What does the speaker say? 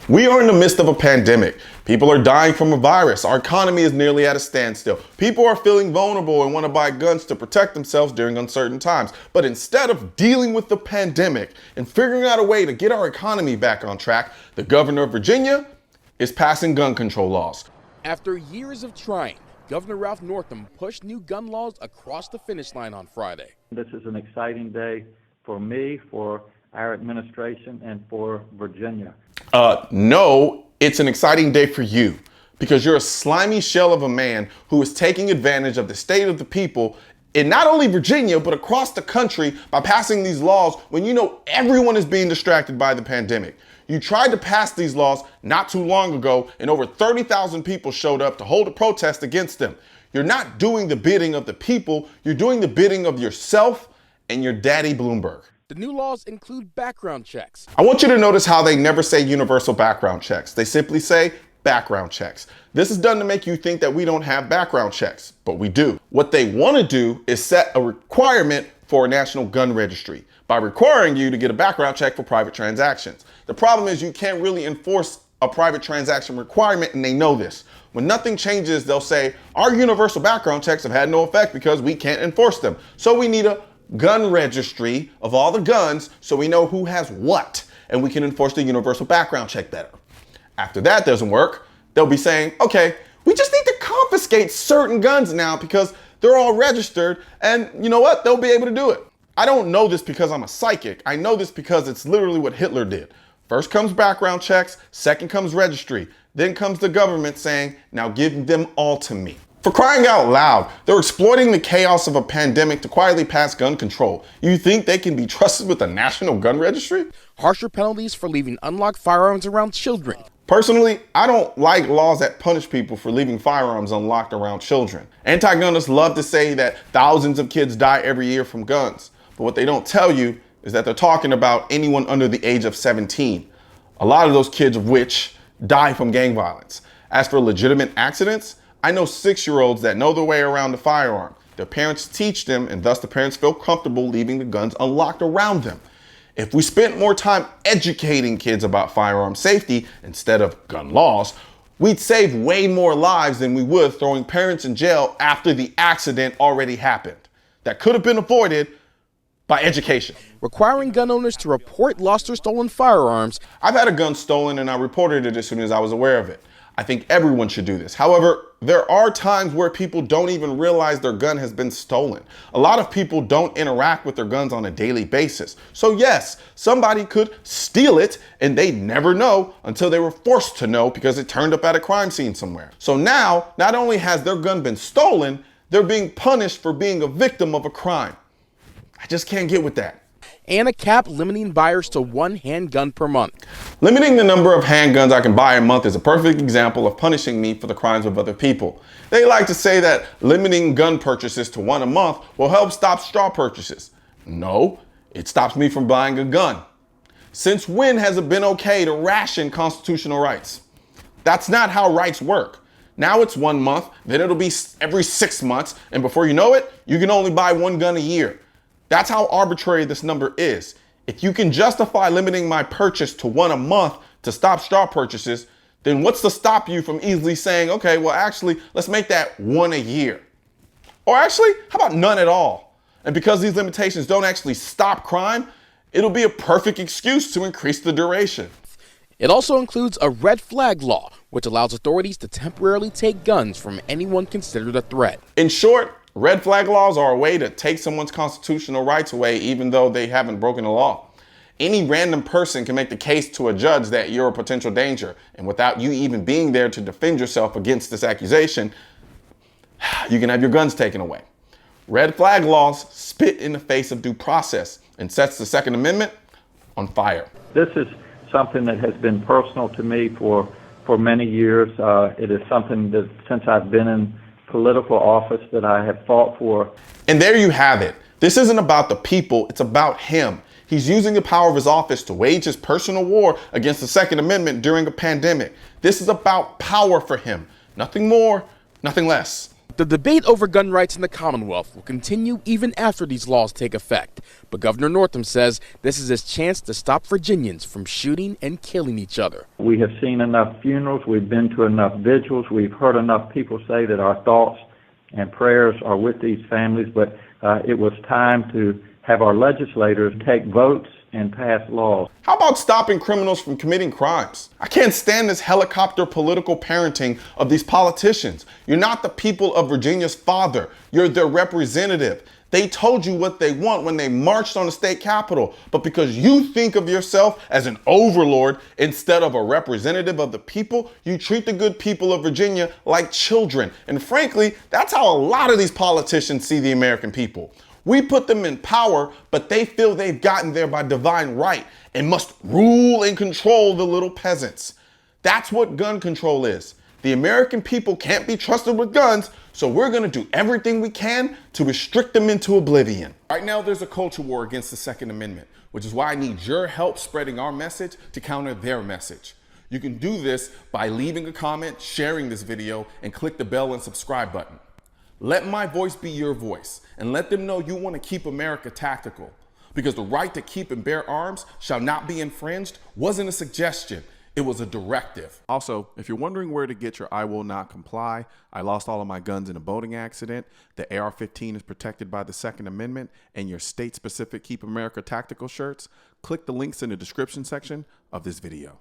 We are in the midst of a pandemic. People are dying from a virus. Our economy is nearly at a standstill. People are feeling vulnerable and want to buy guns to protect themselves during uncertain times. But instead of dealing with the pandemic and figuring out a way to get our economy back on track, the governor of Virginia is passing gun control laws. After years of trying, Governor Ralph Northam pushed new gun laws across the finish line on Friday. This is an exciting day for me, for our administration, and for Virginia. No, it's an exciting day for you because you're a slimy shell of a man who is taking advantage of the state of the people in not only Virginia, but across the country by passing these laws when you know everyone is being distracted by the pandemic. You tried to pass these laws not too long ago, and over 30,000 people showed up to hold a protest against them. You're not doing the bidding of the people, you're doing the bidding of yourself and your daddy Bloomberg. The new laws include background checks. I want you to notice how they never say universal background checks. They simply say background checks. This is done to make you think that we don't have background checks, but we do. What they want to do is set a requirement for a national gun registry by requiring you to get a background check for private transactions. The problem is you can't really enforce a private transaction requirement, and they know this. When nothing changes, they'll say our universal background checks have had no effect because we can't enforce them. So we need a gun registry of all the guns so we know who has what, and we can enforce the universal background check better. After that doesn't work, they'll be saying, okay, we just need to confiscate certain guns now because they're all registered, and you know what? They'll be able to do it. I don't know this because I'm a psychic. I know this because it's literally what Hitler did. First comes background checks, second comes registry, then comes the government saying, now give them all to me. For crying out loud, they're exploiting the chaos of a pandemic to quietly pass gun control. You think they can be trusted with a national gun registry? Harsher penalties for leaving unlocked firearms around children. Personally, I don't like laws that punish people for leaving firearms unlocked around children. Anti-gunners love to say that thousands of kids die every year from guns. But what they don't tell you is that they're talking about anyone under the age of 17. A lot of those kids of which die from gang violence. As for legitimate accidents, I know 6-year-olds that know their way around the firearm. Their parents teach them, and thus the parents feel comfortable leaving the guns unlocked around them. If we spent more time educating kids about firearm safety instead of gun laws, we'd save way more lives than we would throwing parents in jail after the accident already happened. That could have been avoided by education. Requiring gun owners to report lost or stolen firearms. I've had a gun stolen and I reported it as soon as I was aware of it. I think everyone should do this. However, there are times where people don't even realize their gun has been stolen. A lot of people don't interact with their guns on a daily basis. So yes, somebody could steal it and they'd never know until they were forced to know because it turned up at a crime scene somewhere. So now, not only has their gun been stolen, they're being punished for being a victim of a crime. I just can't get with that. And a cap limiting buyers to 1 handgun per month. Limiting the number of handguns I can buy a month is a perfect example of punishing me for the crimes of other people. They like to say that limiting gun purchases to 1 a month will help stop straw purchases. No, it stops me from buying a gun. Since when has it been okay to ration constitutional rights? That's not how rights work. Now it's 1 month, then it'll be every 6 months, and before you know it, you can only buy 1 gun a year. That's how arbitrary this number is. If you can justify limiting my purchase to 1 a month to stop straw purchases, then what's to stop you from easily saying, okay, well, actually, let's make that 1 a year? Or actually, how about none at all? And because these limitations don't actually stop crime, it'll be a perfect excuse to increase the duration. It also includes a red flag law, which allows authorities to temporarily take guns from anyone considered a threat. In short, red flag laws are a way to take someone's constitutional rights away even though they haven't broken the law. Any random person can make the case to a judge that you're a potential danger, and without you even being there to defend yourself against this accusation, you can have your guns taken away. Red flag laws spit in the face of due process and sets the Second Amendment on fire. This is something that has been personal to me for many years. It is something that since I've been in political office that I have fought for. And there you have it. This isn't about the people, it's about him. He's using the power of his office to wage his personal war against the Second Amendment during a pandemic. This is about power for him. Nothing more, nothing less. The debate over gun rights in the Commonwealth will continue even after these laws take effect, but Governor Northam says this is his chance to stop Virginians from shooting and killing each other. We have seen enough funerals, we've been to enough vigils, we've heard enough people say that our thoughts and prayers are with these families, but it was time to have our legislators take votes and pass laws. How about stopping criminals from committing crimes? I can't stand this helicopter political parenting of these politicians. You're not the people of Virginia's father. You're their representative. They told you what they want when they marched on the state capitol, but because you think of yourself as an overlord instead of a representative of the people, you treat the good people of Virginia like children. And frankly, that's how a lot of these politicians see the American people. We put them in power, but they feel they've gotten there by divine right and must rule and control the little peasants. That's what gun control is. The American people can't be trusted with guns, so we're gonna do everything we can to restrict them into oblivion. Right now, there's a culture war against the Second Amendment, which is why I need your help spreading our message to counter their message. You can do this by leaving a comment, sharing this video, and click the bell and subscribe button. Let my voice be your voice, and let them know you want to keep America tactical. Because the right to keep and bear arms shall not be infringed wasn't a suggestion, it was a directive. Also, if you're wondering where to get your I will not comply, I lost all of my guns in a boating accident, the AR-15 is protected by the Second Amendment, and your state-specific Keep America Tactical shirts, click the links in the description section of this video.